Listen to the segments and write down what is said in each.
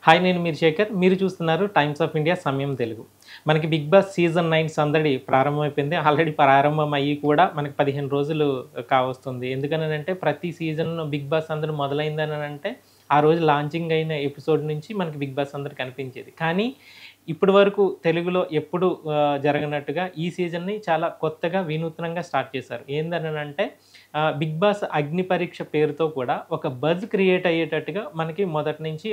Hi, నేను మీరు శేఖర్. మీరు చూస్తున్నారు టైమ్స్ ఆఫ్ ఇండియా సమయం తెలుగు. మనకి 'బిగ్ బాస్' సీజన్ 9 సందడి ప్రారంభమైపోయింది. ఆల్రెడీ ప్రారంభం అయ్యి కూడా మనకి 15 రోజులు కావస్తుంది. ఎందుకనంటే ప్రతి సీజన్ 'బిగ్ బాస్' సందడి మొదలైందనంటే ఆ రోజు లాంచింగ్ అయిన ఎపిసోడ్ నుంచి మనకి 'బిగ్ బాస్' సందడి కనిపించేది. కానీ ఇప్పటి వరకు తెలుగులో ఎప్పుడు జరగనట్టుగా ఈ సీజన్‌ని చాలా కొత్తగా వినూత్నంగా స్టార్ట్ చేశారు. ఏందనంటే 'బిగ్ బాస్' అగ్ని పరీక్ష పేరుతో కూడా ఒక బజ్ క్రియేట్ అయ్యేటట్టుగా మనకి మొదటి నుంచి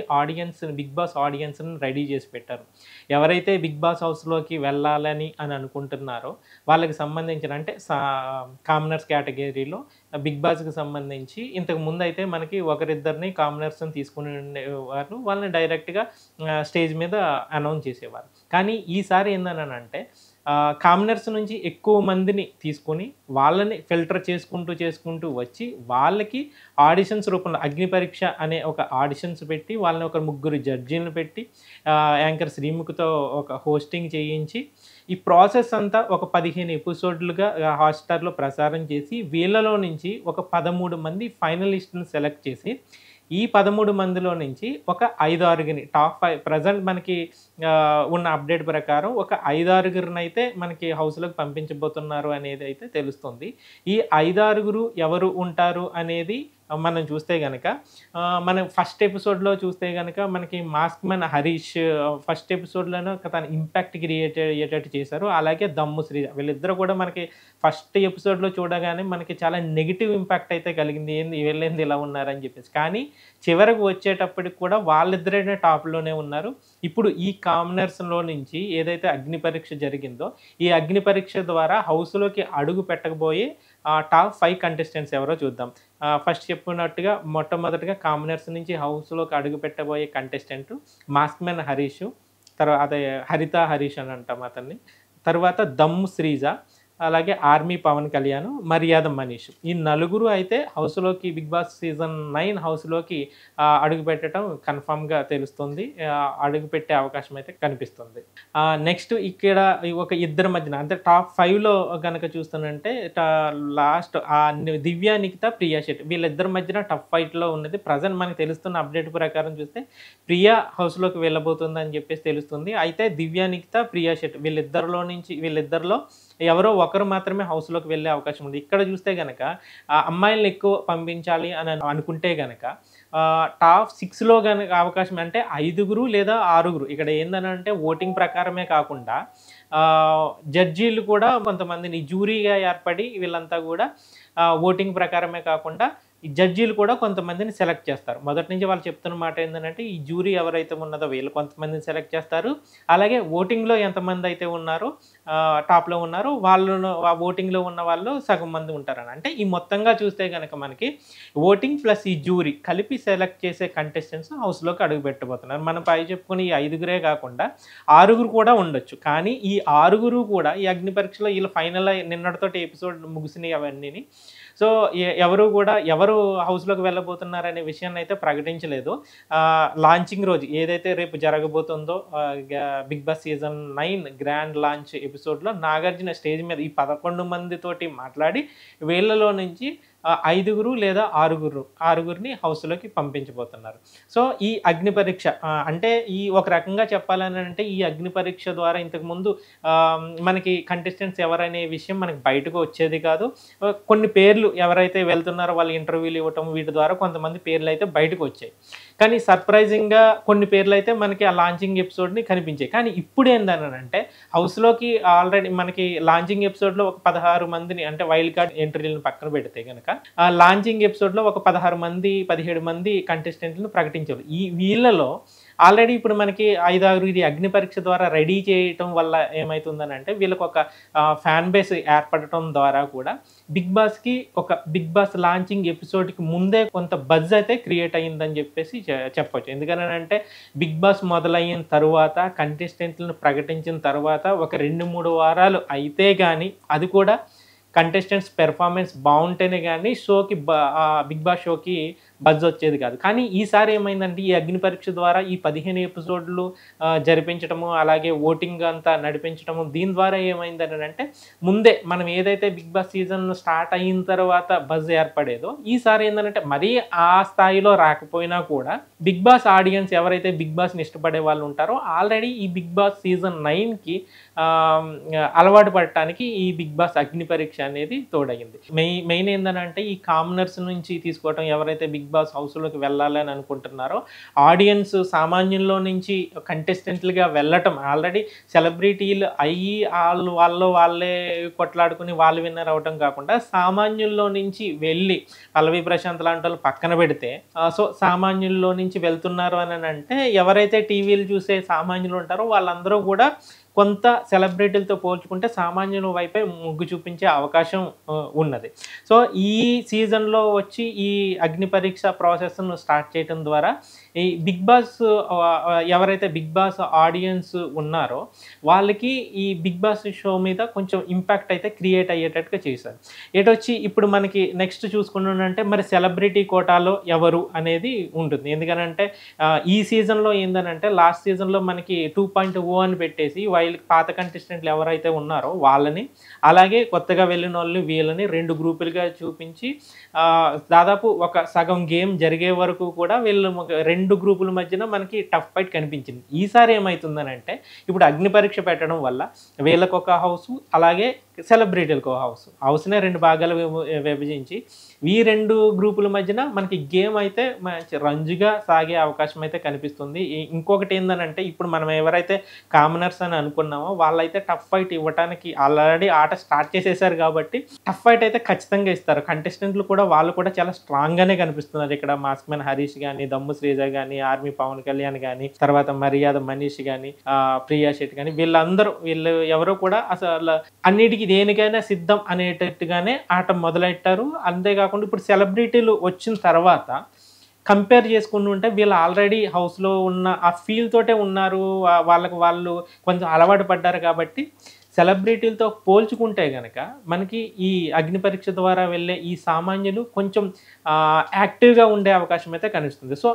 బిగ్ బాస్ ఆడియన్స్‌ని రెడీ చేసి పెట్టారు. ఎవరైతే 'బిగ్ బాస్' హౌస్‌లోకి వెళ్ళాలని అనుకుంటున్నారో వాళ్ళకి సంబంధించిన అంటే కామనర్స్ కేటగిరీలో 'బిగ్ బాస్'కి సంబంధించి ఇంతకు ముందయితే మనకి ఒకరిద్దరిని కామనర్స్‌ని తీసుకొని ఉండేవారు. వాళ్ళని డైరెక్ట్‌గా స్టేజ్ మీద అనౌన్స్ చేసేవారు. కానీ ఈసారి ఏందనంటే కామనర్స్ నుంచి ఎక్కువ మందిని తీసుకొని వాళ్ళని ఫిల్టర్ చేసుకుంటూ వచ్చి వాళ్ళకి ఆడిషన్స్ రూపంలో అగ్ని పరీక్ష అనే ఒక ఆడిషన్స్ పెట్టి వాళ్ళని ఒక ముగ్గురు జడ్జీలను పెట్టి యాంకర్ శ్రీముఖితో ఒక హోస్టింగ్ చేయించి ఈ ప్రాసెస్ అంతా ఒక 15 ఎపిసోడ్లుగా హాట్‌స్టార్‌లో ప్రసారం చేసి వీళ్ళలో నుంచి ఒక 13 మంది ఫైనలిస్ట్‌ని సెలెక్ట్ చేసి ఈ 13 మందిలో నుంచి ఒక 5, 6 టాప్ 5 ప్రెజెంట్ మనకి ఉన్న అప్డేట్ ప్రకారం ఒక 5, 6 మనకి హౌస్‌లోకి పంపించబోతున్నారు అనేదైతే తెలుస్తుంది. ఈ 5, 6 ఎవరు ఉంటారు అనేది మనం చూస్తే గనక మనం ఫస్ట్ ఎపిసోడ్‌లో చూస్తే గనక మనకి మాస్క్ మ్యాన్ హరీష్ ఫస్ట్ ఎపిసోడ్‌లోనే తన ఇంపాక్ట్ క్రియేట్ అయ్యేటట్టు చేశారు. అలాగే దమ్ము శ్రీజ వీళ్ళిద్దరూ కూడా మనకి ఫస్ట్ ఎపిసోడ్‌లో చూడగానే మనకి చాలా నెగెటివ్ ఇంపాక్ట్ అయితే కలిగింది. ఏంది వీళ్ళేంది ఇలా ఉన్నారని చెప్పేసి. కానీ చివరకు వచ్చేటప్పటికి కూడా వాళ్ళిద్దరే టాప్‌లోనే ఉన్నారు. ఇప్పుడు ఈ కామనర్స్‌లో నుంచి ఏదైతే అగ్ని పరీక్ష జరిగిందో ఈ అగ్ని పరీక్ష ద్వారా హౌస్‌లోకి అడుగు పెట్టకపోయే టాప్ 5 కంటెస్టెంట్స్ ఎవరో చూద్దాం. ఫస్ట్ చెప్పినట్టుగా మొట్టమొదటిగా కామనర్స్ నుంచి హౌస్‌లోకి అడుగు పెట్టబోయే కంటెస్టెంట్ మాస్క్ మ్యాన్ హరీష్, అదే హరిత హరీష్ అని అంటాం అతన్ని. తరువాత దమ్ము శ్రీజ, అలాగే ఆర్మీ పవన్ కళ్యాణ్, మర్యాద మనీష్. ఈ నలుగురు అయితే హౌస్‌లోకి 'బిగ్ బాస్' సీజన్ 9 హౌస్‌లోకి అడుగుపెట్టడం కన్ఫర్మ్‌గా తెలుస్తుంది. అడుగుపెట్టే అవకాశం అయితే కనిపిస్తుంది. నెక్స్ట్ ఇక్కడ ఒక ఇద్దరి మధ్యన అంటే టాప్ 5లో గనక చూస్తానంటే లాస్ట్ దివ్య, నిఖిత, ప్రియా శెట్టి వీళ్ళిద్దరి మధ్యన టఫ్ ఫైట్‌లో ఉన్నది. ప్రెజెంట్ మనకు తెలుస్తున్న అప్డేట్ ప్రకారం చూస్తే ప్రియా హౌస్‌లోకి వెళ్ళబోతుందని చెప్పేసి తెలుస్తుంది. అయితే దివ్య, నిఖిత, ప్రియా శెట్టి వీళ్ళిద్దరిలో ఎవరో ఒకరు మాత్రమే హౌస్‌లోకి వెళ్ళే అవకాశం ఉంది. ఇక్కడ చూస్తే గనక అమ్మాయిల్ని ఎక్కువ పంపించాలి అని అనుకుంటే గనక టాప్ 6లో గనక అవకాశం అంటే 5 లేదా 6 ఇక్కడ ఏందనంటే ఓటింగ్ ప్రకారమే కాకుండా జడ్జీలు కూడా కొంతమందిని జ్యూరీగా ఏర్పడి వీళ్ళంతా కూడా ఓటింగ్ ప్రకారమే కాకుండా ఈ జడ్జీలు కూడా కొంతమందిని సెలెక్ట్ చేస్తారు. మొదటి నుంచి వాళ్ళు చెప్తున్న మాట ఏంటంటే ఈ జ్యూరీ ఎవరైతే ఉన్నదో వీళ్ళు కొంతమందిని సెలెక్ట్ చేస్తారు. అలాగే ఓటింగ్‌లో ఎంతమంది అయితే ఉన్నారో టాప్‌లో ఉన్నారో వాళ్ళను ఆ ఓటింగ్‌లో ఉన్న వాళ్ళు సగం మంది ఉంటారని. అంటే ఈ మొత్తంగా చూస్తే గనక మనకి ఓటింగ్ ప్లస్ ఈ జ్యూరీ కలిపి సెలెక్ట్ చేసే కంటెస్టెంట్స్ హౌస్‌లోకి అడుగుపెట్టబోతున్నారు. మనం పై చెప్పుకుని ఈ 5 కాకుండా 6 కూడా ఉండొచ్చు. కానీ ఈ 6 కూడా ఈ అగ్ని పరీక్షలో వీళ్ళు ఫైనల్ నిన్నటితోటి ఎపిసోడ్ ముగిసినయి అవన్నీని. సో, ఎవరు హౌస్‌లోకి వెళ్ళబోతున్నారనే విషయాన్ని అయితే ప్రకటించలేదు. లాంచింగ్ రోజు ఏదైతే రేపు జరగబోతుందో 'Bigg Boss' season 9 grand launch ఎపిసోడ్‌లో నాగార్జున స్టేజ్ మీద ఈ 11 మందితోటి మాట్లాడి వీళ్ళలో నుంచి 5 లేదా 6 హౌస్‌లోకి పంపించబోతున్నారు. సో, ఈ అగ్ని పరీక్ష అంటే ఈ ఒక రకంగా చెప్పాలనంటే ఈ అగ్ని పరీక్ష ద్వారా ఇంతకుముందు మనకి కంటెస్టెంట్స్ ఎవరనే విషయం మనకి బయటకు వచ్చేది కాదు. కొన్ని పేర్లు ఎవరైతే వెళ్తున్నారో వాళ్ళు ఇంటర్వ్యూలు ఇవ్వటం వీటి ద్వారా కొంతమంది పేర్లయితే బయటకు వచ్చాయి. కానీ సర్ప్రైజింగ్‌గా కొన్ని పేర్లయితే మనకి ఆ లాంచింగ్ ఎపిసోడ్‌ని కనిపించాయి. కానీ ఇప్పుడేందనంటే హౌస్‌లోకి ఆల్రెడీ మనకి లాంచింగ్ ఎపిసోడ్‌లో ఒక 16 మందిని అంటే వైల్డ్ కార్డ్ ఎంట్రీలను పక్కన పెడితే గనక లాంచింగ్ ఎపిసోడ్‌లో ఒక 16 మంది, 17 మంది కంటెస్టెంట్‌లను ప్రకటించారు. వీళ్ళలో ఆల్రెడీ ఇప్పుడు మనకి 5, 6 ఇది అగ్ని పరీక్ష ద్వారా రెడీ చేయటం వల్ల ఏమైతుందనంటే వీళ్ళకొక ఫ్యాన్ బేస్ ఏర్పడటం ద్వారా కూడా 'బిగ్ బాస్' లాంచింగ్ ఎపిసోడ్‌కి ముందే కొంత బజ్ అయితే క్రియేట్ అయిందని చెప్పేసి చెప్పొచ్చు. ఎందుకనంటే 'బిగ్ బాస్' మొదలైన తరువాత కంటెస్టెంట్‌లను ప్రకటించిన తర్వాత ఒక 2, 3 వారాలు అయితే గాని అది కూడా కంటెస్టెంట్స్ పెర్ఫార్మెన్స్ బావుంటేనే గాని 'బిగ్ బాస్' షోకి బజ్ వచ్చేది కాదు. కానీ ఈసారి ఏమైందంటే ఈ అగ్ని పరీక్ష ద్వారా ఈ 15 ఎపిసోడ్లు జరిపించటము, అలాగే ఓటింగ్ అంతా నడిపించటము, దీని ద్వారా ఏమైందనంటే ముందే మనం ఏదైతే బిగ్ బాస్ సీజన్ స్టార్ట్ అయిన తర్వాత బజ్ ఏర్పడేదో ఈసారి ఏంటంటే మరీ ఆ స్థాయిలో రాకపోయినా కూడా బిగ్ బాస్ ఆడియన్స్ ఎవరైతే బిగ్ బాస్ని ఇష్టపడే వాళ్ళు ఉంటారో ఆల్రెడీ ఈ బిగ్ బాస్ సీజన్ 9కి అలవాటు పడటానికి ఈ బిగ్ బాస్ అగ్ని పరీక్ష అనేది తోడయింది. మెయిన్ ఏంటంటే ఈ కామనర్స్ నుంచి తీసుకోవటం, ఎవరైతే బిగ్ బాస్ హౌస్లోకి వెళ్ళాలని అనుకుంటున్నారో ఆడియన్స్ సామాన్యుల్లో నుంచి కంటెస్టెంట్లుగా వెళ్ళటం, ఆల్రెడీ సెలబ్రిటీలు అయ్యి వాళ్ళే కొట్లాడుకుని వాళ్ళు విన్నర్ అవటం కాకుండా సామాన్యుల్లో నుంచి వెళ్ళి పల్లవి ప్రశాంత్ లాంటి వాళ్ళు పక్కన పెడితే సో సామాన్యుల్లో నుంచి వెళ్తున్నారు అని అంటే ఎవరైతే టీవీలు చూసే సామాన్యులు ఉంటారో వాళ్ళందరూ కూడా కొంత సెలబ్రిటీలతో పోల్చుకుంటే సామాన్యుల వైపే మొగ్గు చూపించే అవకాశం ఉన్నది. సో ఈ సీజన్లో వచ్చి ఈ అగ్ని పరీక్ష ప్రాసెస్ను స్టార్ట్ చేయడం ద్వారా ఈ బిగ్ బాస్ ఎవరైతే బిగ్ బాస్ ఆడియన్స్ ఉన్నారో వాళ్ళకి ఈ బిగ్ బాస్ షో మీద కొంచెం ఇంపాక్ట్ అయితే క్రియేట్ అయ్యేటట్టుగా చేశారు. ఏటొచ్చి ఇప్పుడు మనకి నెక్స్ట్ చూసుకున్నానంటే మరి సెలబ్రిటీ కోటాలో ఎవరు అనేది ఉంటుంది. ఎందుకనంటే ఈ సీజన్లో ఏందనంటే లాస్ట్ సీజన్లో మనకి 2.0 అని పెట్టేసి వీళ్ళకి పాత కంటెస్టెంట్లు ఎవరైతే ఉన్నారో వాళ్ళని, అలాగే కొత్తగా వెళ్ళిన వాళ్ళు వీళ్ళని 2 గ్రూపులుగా చూపించి దాదాపు ఒక సగం గేమ్ జరిగే వరకు కూడా వీళ్ళు 2 గ్రూపుల మధ్యన మనకి టఫ్ ఫైట్ కనిపించింది. ఈసారి ఏమవుతుందనంటే ఇప్పుడు అగ్ని పరీక్ష పెట్టడం వల్ల వీళ్ళకి ఒక హౌస్, అలాగే సెలబ్రిటీలకు ఒక హౌస్నే 2 భాగాలు విభజించి ఈ 2 గ్రూపుల మధ్యన మనకి గేమ్ అయితే మంచి రంజుగా సాగే అవకాశం అయితే కనిపిస్తుంది. ఇంకొకటి ఏందనంటే ఇప్పుడు మనం ఎవరైతే కామనర్స్ అని అనుకున్నామో వాళ్ళైతే టఫ్ ఫైట్ ఇవ్వడానికి ఆల్రెడీ ఆట స్టార్ట్ చేసేసారు కాబట్టి టఫ్ ఫైట్ అయితే ఖచ్చితంగా ఇస్తారు. కంటెస్టెంట్లు కూడా వాళ్ళు కూడా చాలా స్ట్రాంగ్గానే కనిపిస్తున్నారు. ఇక్కడ మాస్క్ మ్యాన్ హరీష్ కానీ, దమ్ము శ్రీజ కానీ, ఆర్మీ పవన్ కళ్యాణ్ కానీ, తర్వాత మర్యాద మనీష్ కానీ, ప్రియా శెట్టి కానీ వీళ్ళు ఎవరు కూడా అసలు అన్నిటికీ దేనికైనా సిద్ధం అనేటట్టుగానే ఆట మొదలెట్టారు. అంతేకాకుండా ఇప్పుడు సెలబ్రిటీలు వచ్చిన తర్వాత కంపేర్ చేసుకుని ఉంటే వీళ్ళు ఆల్రెడీ హౌస్లో ఉన్న ఆ ఫీల్ తోటే ఉన్నారు, వాళ్ళు కొంచెం అలవాటు పడ్డారు. కాబట్టి సెలబ్రిటీలతో పోల్చుకుంటే కనుక మనకి ఈ అగ్ని పరీక్ష ద్వారా వెళ్ళే ఈ సామాన్యులు కొంచెం యాక్టివ్గా ఉండే అవకాశం అయితే కనిపిస్తుంది. సో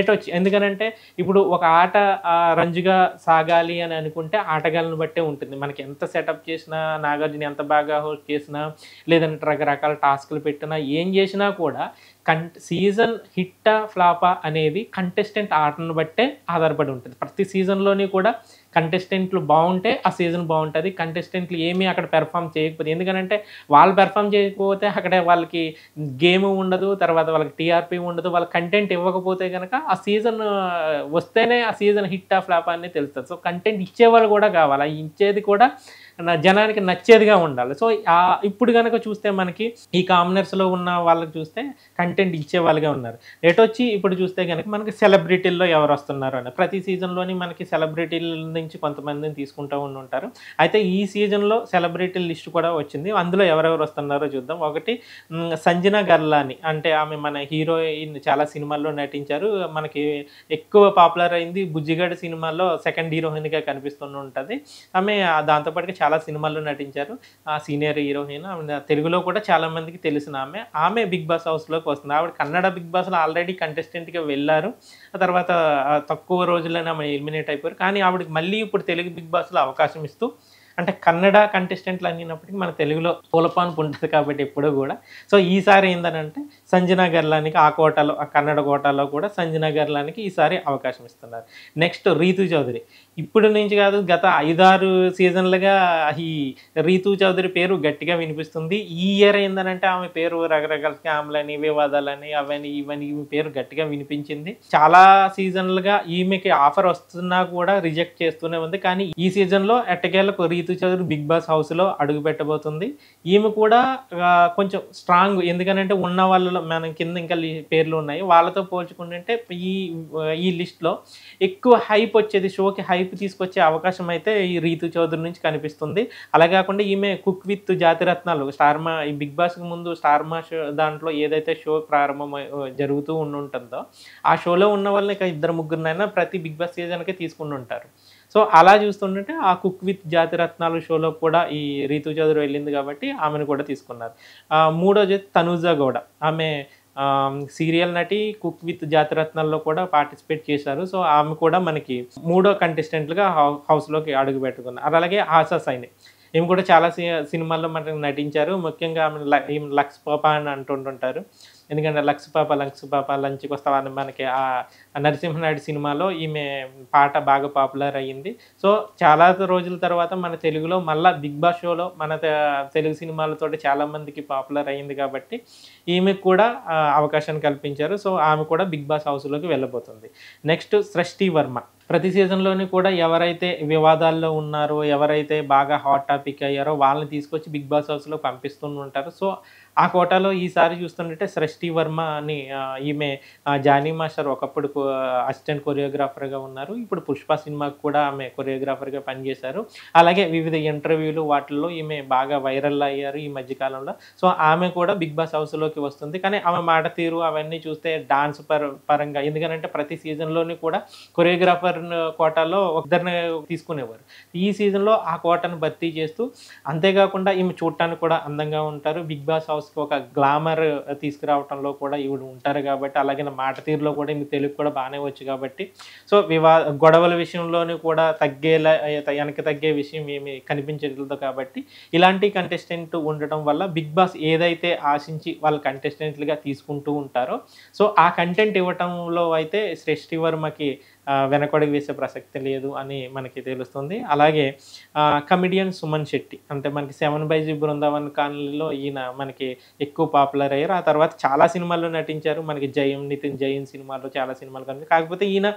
ఎటొచ్చి ఎందుకనంటే ఇప్పుడు ఒక ఆట రంజుగా సాగాలి అని అనుకుంటే ఆటగాళ్ళని బట్టే ఉంటుంది. మనకి ఎంత సెటప్ చేసినా, నాగార్జున ఎంత బాగా హోస్ట్ చేసినా, లేదంటే రకరకాల టాస్క్లు పెట్టినా, ఏం చేసినా కూడా సీజన్ హిట్టా ఫ్లాపా అనేది కంటెస్టెంట్ ఆటను బట్టే ఆధారపడి ఉంటుంది. ప్రతి సీజన్లోని కూడా కంటెస్టెంట్లు బాగుంటే ఆ సీజన్ బాగుంటుంది. కంటెస్టెంట్లు ఏమీ అక్కడ పెర్ఫామ్ చేయకపోతే, ఎందుకంటే వాళ్ళు పెర్ఫామ్ చేయకపోతే అక్కడ వాళ్ళకి గేమ్ ఉండదు, తర్వాత వాళ్ళకి టీఆర్పీ ఉండదు. వాళ్ళ కంటెంట్ ఇవ్వకపోతే కనుక ఆ సీజన్ వస్తేనే ఆ సీజన్ హిట్టా ఫ్లాపా అనేది తెలుస్తుంది. సో కంటెంట్ ఇచ్చేవాళ్ళు కూడా కావాలి, ఇచ్చేది కూడా జనానికి నచ్చేదిగా ఉండాలి. సో ఇప్పుడు కనుక చూస్తే మనకి ఈ కామనర్స్లో ఉన్న వాళ్ళకి చూస్తే కంటెంట్ ఇచ్చే వాళ్ళుగా ఉన్నారు. ఎటొచ్చి ఇప్పుడు చూస్తే కనుక మనకి సెలబ్రిటీల్లో ఎవరు వస్తున్నారు అని ప్రతి సీజన్లోని మనకి సెలబ్రిటీల నుంచి కొంతమందిని తీసుకుంటూ ఉంటారు. అయితే ఈ సీజన్లో సెలబ్రిటీల లిస్ట్ కూడా వచ్చింది. అందులో ఎవరెవరు వస్తున్నారో చూద్దాం. ఒకటి సంజన గర్లాని, అంటే ఆమె మన హీరోయిన్, చాలా సినిమాల్లో నటించారు. మనకి ఎక్కువ పాపులర్ అయింది బుజ్జిగడ్ సినిమాలో సెకండ్ హీరోయిన్గా కనిపిస్తూ ఉంటుంది. ఆమె దాంతోపాటుగా చాలా సినిమాల్లో నటించారు. Senior heroine. తెలుగులో కూడా చాలా మందికి తెలిసిన ఆమె బిగ్ బాస్ హౌస్లోకి వస్తుంది. ఆవిడ కన్నడ బిగ్ బాస్లో ఆల్రెడీ కంటెస్టెంట్గా వెళ్ళారు. ఆ తర్వాత తక్కువ రోజుల్లోనే ఆమె ఎలిమినేట్ అయిపోయారు. కానీ ఆవిడకి మళ్ళీ ఇప్పుడు తెలుగు బిగ్ బాస్లో అవకాశం ఇస్తూ, అంటే కన్నడ కంటెస్టెంట్లు అన్నప్పటికీ మన తెలుగులో పూలపాన్పు ఉంటుంది కాబట్టి ఎప్పుడూ కూడా. సో ఈసారి ఏంటంటే సంజన గర్లానికి ఆ కోటాలో, ఆ కన్నడ కోటాలో కూడా సంజన గర్లానికి ఈసారి అవకాశం ఇస్తున్నారు. నెక్స్ట్ రీతు చౌదరి. ఇప్పుడు నుంచి కాదు, గత 5-6 సీజన్లుగా ఈ రీతు చౌదరి పేరు గట్టిగా వినిపిస్తుంది. ఈ ఇయర్ ఏంటంటే ఆమె పేరు రకరకాల స్కామ్లని, వివాదాలని, అవని ఇవని పేరు గట్టిగా వినిపించింది. చాలా సీజన్లుగా ఈమెకి ఆఫర్ వస్తున్నా కూడా రిజెక్ట్ చేస్తూనే ఉంది. కానీ ఈ సీజన్లో ఎట్టకేలకు రీతు చౌదరి బిగ్ బాస్ హౌస్లో అడుగు పెట్టబోతుంది. ఈమె కూడా కొంచెం స్ట్రాంగ్, ఎందుకంటే ఉన్న వాళ్ళలో మన కింద ఇంకా పేర్లు ఉన్నాయి, వాళ్ళతో పోల్చుకుంటుంటే ఈ లిస్ట్లో ఎక్కువ హైప్ వచ్చేది, షోకి హైప్ తీసుకొచ్చే అవకాశం అయితే ఈ రీతు చౌదరి నుంచి కనిపిస్తుంది. అలా కాకుండా ఈమె కుక్ విత్ జాతిరత్నాలు, స్టార్మా, ఈ బిగ్ బాస్కి ముందు స్టార్మా షో దాంట్లో ఏదైతే షో ప్రారంభం జరుగుతూ ఉంటుందో ఆ షోలో ఉన్న వాళ్ళని ఇక 2-3 ప్రతి బిగ్ బాస్ సీజన్కే తీసుకుని ఉంటారు. సో అలా చూస్తుంటే ఆ కుక్ విత్ జాతిరత్నాలు షోలో కూడా ఈ రీతు చౌదరి వెళ్ళింది కాబట్టి ఆమెను కూడా తీసుకున్నారు. మూడోది తనూజా గౌడ. ఆమె సీరియల్ నటి, కుక్ విత్ జాతిరత్నాల్లో కూడా పార్టిసిపేట్ చేశారు. సో ఆమె కూడా మనకి మూడో కంటెస్టెంట్‌గా హౌస్‌లోకి అడుగు పెట్టుకున్నారు. అలాగే ఆశా సైని. ఈమె కూడా చాలా సినిమాల్లో మనకి నటించారు. ముఖ్యంగా ఈమె లక్స్ పాప అని అంటుంటుంటారు. ఎందుకంటే లక్స్ పాప లంచ్‌కొస్తావా అని మనకి నరసింహనాయుడు సినిమాలో ఈమె పాట బాగా పాపులర్ అయ్యింది. సో చాలా రోజుల తర్వాత మన తెలుగులో మళ్ళా 'బిగ్ బాస్' షోలో మన తెలుగు సినిమాలతోటి చాలా మందికి పాపులర్ అయింది కాబట్టి ఈమెకు కూడా అవకాశాన్ని కల్పించారు. సో ఆమె కూడా 'బిగ్ బాస్' హౌస్‌లోకి వెళ్ళబోతుంది. నెక్స్ట్ సృష్టి వర్మ. ప్రతి సీజన్‌లోని కూడా ఎవరైతే వివాదాల్లో ఉన్నారో, ఎవరైతే బాగా హాట్ టాపిక్ అయ్యారో వాళ్ళని తీసుకొచ్చి 'బిగ్ బాస్' హౌస్‌లో పంపిస్తూ ఉంటారు. సో ఆ కోటాలో ఈసారి చూస్తుంటే సృష్టి వర్మ అని ఈమె జానీ మాస్టర్ ఒకప్పుడు అసిస్టెంట్ కొరియోగ్రాఫర్‌గా ఉన్నారు. ఇప్పుడు 'పుష్ప' సినిమాకి కూడా ఆమె కొరియోగ్రాఫర్‌గా పనిచేశారు. అలాగే వివిధ ఇంటర్వ్యూలు వాటిల్లో ఈమె బాగా వైరల్ అయ్యారు ఈ మధ్య కాలంలో. సో ఆమె కూడా 'బిగ్ బాస్' హౌస్‌లోకి వస్తుంది. కానీ ఆమె మాట తీరు అవన్నీ చూస్తే డాన్స్ పరంగా ఎందుకనంటే ప్రతి సీజన్‌లోని కూడా కొరియోగ్రాఫర్ కోటాలో ఇద్దరిని తీసుకునేవారు. ఈ సీజన్‌లో ఆ కోటాను భర్తీ చేస్తూ అంతేకాకుండా ఈమె చూడటానికి కూడా అందంగా ఉంటారు. 'బిగ్ బాస్' హౌస్‌కి ఒక గ్లామర్ తీసుకురావటంలో కూడా ఈవిడ ఉంటారు కాబట్టి, అలాగే మాట తీరులో కూడా ఈమె తెలుగు కూడా బాగానే వచ్చు కాబట్టి, సో గొడవల విషయంలోని కూడా వెనక్కి తగ్గే విషయం ఏమి కనిపించట్లేదు కాబట్టి, ఇలాంటి కంటెస్టెంట్ ఉండటం వల్ల 'బిగ్ బాస్' ఏదైతే ఆశించి వాళ్ళు కంటెస్టెంట్లుగా తీసుకుంటూ ఉంటారో, సో ఆ కంటెంట్ ఇవ్వటంలో అయితే సృష్టి వర్మకి వెనకడుగు వేసే ప్రసక్తి లేదు అని మనకి తెలుస్తుంది. అలాగే కమెడియన్ సుమన్ శెట్టి అంటే మనకి 'సెవెన్ బై జీ బృందావన్ కాలనీలో' ఈయన మనకి ఎక్కువ పాపులర్ అయ్యారు. ఆ తర్వాత చాలా సినిమాల్లో నటించారు. మనకి నితిన్ జైన్ సినిమాలో చాలా సినిమాలు కనిపి కాకపోతే ఈయన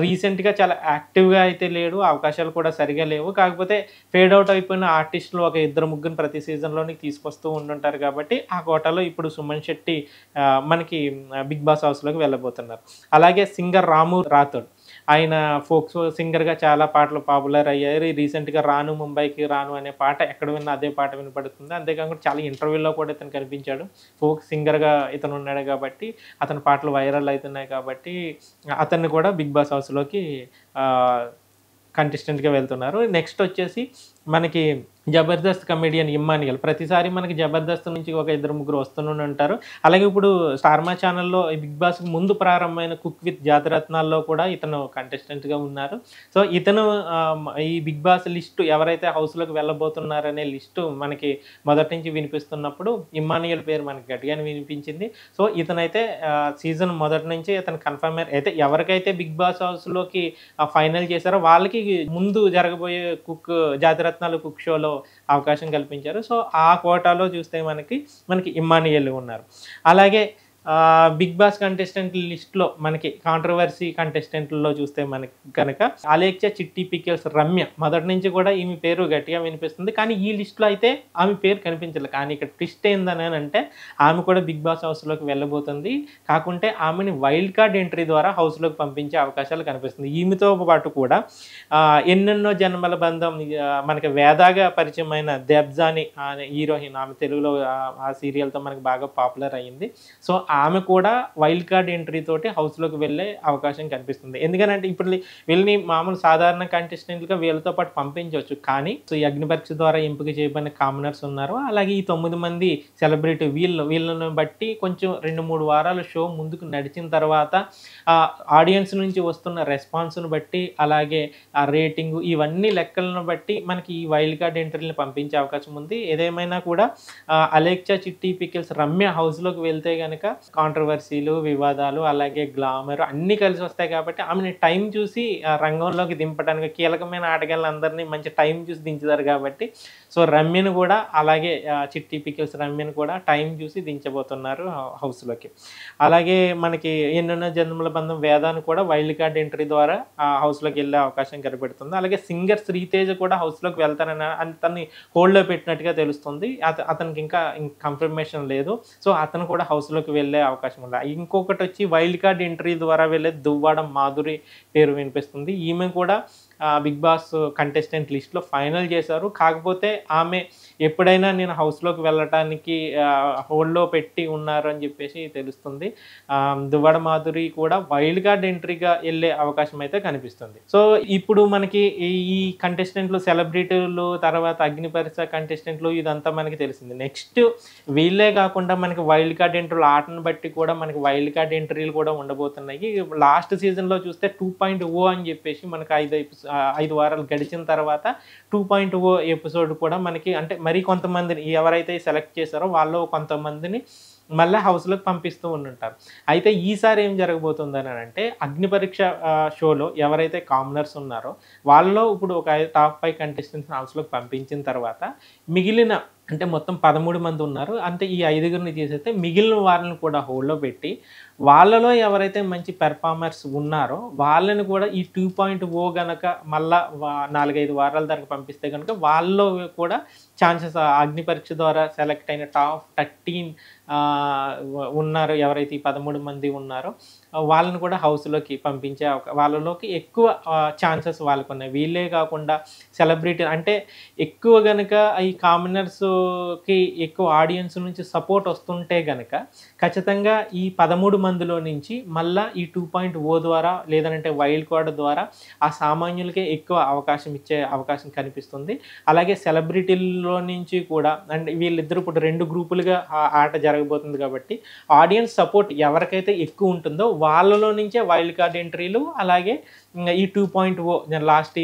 రీసెంట్‌గా చాలా యాక్టివ్‌గా అయితే లేడు. అవకాశాలు కూడా సరిగ్గా లేవు. కాకపోతే ఫేడ్ అవుట్ అయిపోయిన ఆర్టిస్టులు ఒక ఇద్దరు ముగ్గురిని ప్రతి సీజన్‌లోని తీసుకొస్తూ ఉండుంటారు కాబట్టి, ఆ కోటాలో ఇప్పుడు సుమన్ శెట్టి మనకి 'బిగ్ బాస్' హౌస్‌లోకి వెళ్ళబోతున్నారు. అలాగే సింగర్ రాము రాథోడ్. ఆయన ఫోక్ సింగర్‌గా చాలా పాటలు పాపులర్ అయ్యారు. రీసెంట్‌గా 'రాను ముంబైకి రాను' అనే పాట ఎక్కడ విన్నా అదే పాట వినపడుతుంది. అంతేకాకుండా చాలా ఇంటర్వ్యూల్లో కూడా ఇతను కనిపించాడు. ఫోక్ సింగర్‌గా ఇతను ఉన్నాడు కాబట్టి, అతని పాటలు వైరల్ అవుతున్నాయి కాబట్టి, అతన్ని కూడా 'బిగ్ బాస్' హౌస్‌లోకి కంటెస్టెంట్‌గా వెళ్తున్నారు. నెక్స్ట్ వచ్చేసి మనకి 'జబర్దస్త్' కమెడియన్ ఇమ్మాన్యుయల్. ప్రతిసారి మనకి 'జబర్దస్త్' నుంచి ఒక ఇద్దరు ముగ్గురు వస్తూనే ఉంటారు. అలాగే ఇప్పుడు స్టార్ మా ఛానల్‌లో ఈ 'బిగ్ బాస్'కి ముందు ప్రారంభమైన 'కుక్ విత్ జాతిరత్నాల్లో' కూడా ఇతను కంటెస్టెంట్‌గా ఉన్నారు. సో ఇతను ఈ 'బిగ్ బాస్' లిస్టు ఎవరైతే హౌస్‌లోకి వెళ్ళబోతున్నారనే లిస్టు మనకి మొదటి నుంచి వినిపిస్తున్నప్పుడు ఇమ్మాన్యుయల్ పేరు మనకి గట్టిగానే వినిపించింది. సో ఇతనైతే సీజన్ మొదటి నుంచి ఇతను కన్ఫర్మ్ అయితే ఎవరికైతే 'బిగ్ బాస్' హౌస్‌లోకి ఫైనల్ చేశారో వాళ్ళకి ముందు జరగబోయే జాతిరత్నాలు కుక్ షోలో అవకాశం కల్పించారు. సో ఆ కోటాలో చూస్తే మనకి ఇమ్మాన్యుయల్ ఉన్నారు. అలాగే 'బిగ్ బాస్' కంటెస్టెంట్ లిస్ట్‌లో మనకి కాంట్రోవర్సీ కంటెస్టెంట్‌లలో చూస్తే మనకి కనుక అలెక్సా చిట్టి పికిల్స్ రమ్య మొదటి నుంచి కూడా ఈమె పేరు గట్టిగా వినిపిస్తుంది. కానీ ఈ లిస్ట్‌లో అయితే ఆమె పేరు కనిపించలేదు. కానీ ఇక్కడ ట్విస్ట్ ఏందనంటే ఆమె కూడా 'బిగ్ బాస్' హౌస్‌లోకి వెళ్ళబోతుంది. కాకుంటే ఆమెని వైల్డ్ కార్డ్ ఎంట్రీ ద్వారా హౌస్‌లోకి పంపించే అవకాశాలు కనిపిస్తుంది. ఈమెతో పాటు కూడా ఎన్నెన్నో జన్మల బంధం మనకి వేదాగా పరిచయమైన దెబ్జాని అనే హీరోయిన్ ఆమె తెలుగులో ఆ సీరియల్‌తో మనకి బాగా పాపులర్ అయ్యింది. సో ఆమె కూడా వైల్డ్ కార్డ్ ఎంట్రీ తోటి హౌస్‌లోకి వెళ్ళే అవకాశం కనిపిస్తుంది. ఎందుకనంటే ఇప్పుడు వీళ్ళని మామూలు సాధారణ కంటెస్టెంట్‌లుగా వీళ్ళతో పాటు పంపించొచ్చు. కానీ సో ఈ అగ్నిపరీక్ష ద్వారా ఎంపిక చేయబడిన కామనర్స్ ఉన్నారు. అలాగే ఈ 9 మంది సెలబ్రిటీ వీళ్ళని బట్టి కొంచెం 2, 3 వారాలు షో ముందుకు నడిచిన తర్వాత ఆడియన్స్ నుంచి వస్తున్న రెస్పాన్స్‌ను బట్టి అలాగే ఆ రేటింగు ఇవన్నీ లెక్కలను బట్టి మనకి ఈ వైల్డ్ కార్డ్ ఎంట్రీలని పంపించే అవకాశం ఉంది. ఏదేమైనా కూడా అలెక్సా చిట్టి పికిల్స్ రమ్య హౌస్‌లోకి వెళ్తే గనక కాంట్రోవర్సీలు, వివాదాలు అలాగే గ్లామర్ అన్నీ కలిసి వస్తాయి కాబట్టి ఆమెని టైం చూసి రంగంలోకి దింపడానికి కీలకమైన ఆటగాళ్ళందరినీ మంచి టైం చూసి దించుతారు కాబట్టి సో రమ్యను కూడా అలాగే చిట్టి పికిల్స్ రమ్యను కూడా టైం చూసి దించబోతున్నారు హౌస్‌లోకి. అలాగే మనకి ఎన్నెన్నో జన్మల బంధం వేదాన్ని కూడా వైల్డ్ కార్డ్ ఎంట్రీ ద్వారా హౌస్‌లోకి వెళ్ళే అవకాశం కనిపెడుతుంది. అలాగే సింగర్ శ్రీతేజ కూడా హౌస్‌లోకి వెళ్తానని అతన్ని హోల్డ్‌లో పెట్టినట్టుగా తెలుస్తుంది. అతనికి ఇంకా కన్ఫర్మేషన్ లేదు. సో అతను కూడా హౌస్‌లోకి వెళ్ళే అవకాశం ఉంది. ఇంకొకటి వచ్చి వైల్డ్ కార్డ్ ఎంట్రీ ద్వారా వెళ్ళే దువ్వాడ మాధురి పేరు వినిపిస్తుంది. ఈమె కూడా బిగ్ బాస్ కంటెస్టెంట్ లిస్ట్లో ఫైనల్ చేశారు. కాకపోతే ఆమె ఎప్పుడైనా నేను హౌస్లోకి వెళ్ళటానికి హోల్డ్లో పెట్టి ఉన్నారు అని చెప్పేసి తెలుస్తుంది. దువ్వాడ మాధురి కూడా వైల్డ్ కార్డ్ ఎంట్రీగా వెళ్ళే అవకాశం అయితే కనిపిస్తుంది. సో ఇప్పుడు మనకి ఈ కంటెస్టెంట్లు సెలబ్రిటీలు తర్వాత అగ్ని పరీక్ష కంటెస్టెంట్లు ఇదంతా మనకి తెలిసింది. నెక్స్ట్ వీళ్ళే కాకుండా మనకి వైల్డ్ కార్డ్ ఎంట్రీలు ఆటను బట్టి కూడా మనకి వైల్డ్ కార్డ్ ఎంట్రీలు కూడా ఉండబోతున్నాయి. లాస్ట్ సీజన్లో చూస్తే 2.0 అని చెప్పేసి మనకి 5 వారాలు గడిచిన తర్వాత 2.0 ఎపిసోడ్ కూడా మనకి అంటే మరి కొంతమందిని ఎవరైతే సెలెక్ట్ చేశారో వాళ్ళు కొంతమందిని మళ్ళీ హౌస్లోకి పంపిస్తూ ఉంటుంటారు. అయితే ఈసారి ఏం జరగబోతుందని అంటే అగ్ని పరీక్ష షోలో ఎవరైతే కామనర్స్ ఉన్నారో వాళ్ళలో ఇప్పుడు ఒక టాప్ 5 కంటెస్టెంట్స్ హౌస్లోకి పంపించిన తర్వాత మిగిలిన అంటే మొత్తం 13 మంది ఉన్నారు. అంటే ఈ 5గురిని తీసేస్తే మిగిలిన వారిని కూడా హోల్డ్లో పెట్టి వాళ్ళలో ఎవరైతే మంచి పెర్ఫార్మర్స్ ఉన్నారో వాళ్ళని కూడా ఈ 2.0 గనక మళ్ళా 4-5 వారాల దాకా పంపిస్తే కనుక వాళ్ళలో కూడా ఛాన్సెస్ అగ్ని పరీక్ష ద్వారా సెలెక్ట్ అయిన టాప్ 13 ఉన్నారు ఎవరైతే ఈ 13 మంది ఉన్నారో వాళ్ళని కూడా హౌస్లోకి పంపించే వాళ్ళలోకి ఎక్కువ ఛాన్సెస్ వాళ్ళకు ఉన్నాయి. వీళ్ళే కాకుండా సెలబ్రిటీ అంటే ఎక్కువ కనుక ఈ కామనర్స్కి ఎక్కువ ఆడియన్స్ నుంచి సపోర్ట్ వస్తుంటే కనుక ఖచ్చితంగా ఈ 13 మందిలో నుంచి మళ్ళీ ఈ 2.0 ద్వారా లేదంటే వైల్డ్ కార్డ్ ద్వారా ఆ సామాన్యులకే ఎక్కువ అవకాశం ఇచ్చే అవకాశం కనిపిస్తుంది. అలాగే సెలబ్రిటీల్లో నుంచి కూడా అంటే వీళ్ళిద్దరు ఇప్పుడు 2 గ్రూపులుగా ఆట జరగబోతుంది కాబట్టి ఆడియన్స్ సపోర్ట్ ఎవరికైతే ఎక్కువ ఉంటుందో వాళ్ళలో నుంచే వైల్డ్ కార్డ్ ఎంట్రీలు అలాగే ఈ 2.0 లాస్ట్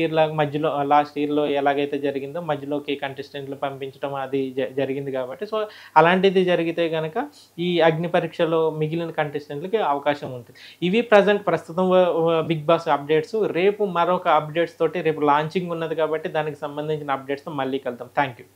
ఇయర్లో ఎలాగైతే జరిగిందో మధ్యలోకి కంటెస్టెంట్లు పంపించడం అది జరిగింది కాబట్టి సో అలాంటిది జరిగితే కనుక ఈ అగ్ని పరీక్షలో మిగిలిన కంటెస్టెంట్లకి అవకాశం ఉంటుంది. ఇవి ప్రస్తుతం బిగ్ బాస్ అప్డేట్స్. రేపు మరొక అప్డేట్స్ తోటి రేపు లాంచింగ్ ఉన్నది కాబట్టి దానికి సంబంధించిన అప్డేట్స్తో మళ్ళీ కలుద్దాం. Thank you.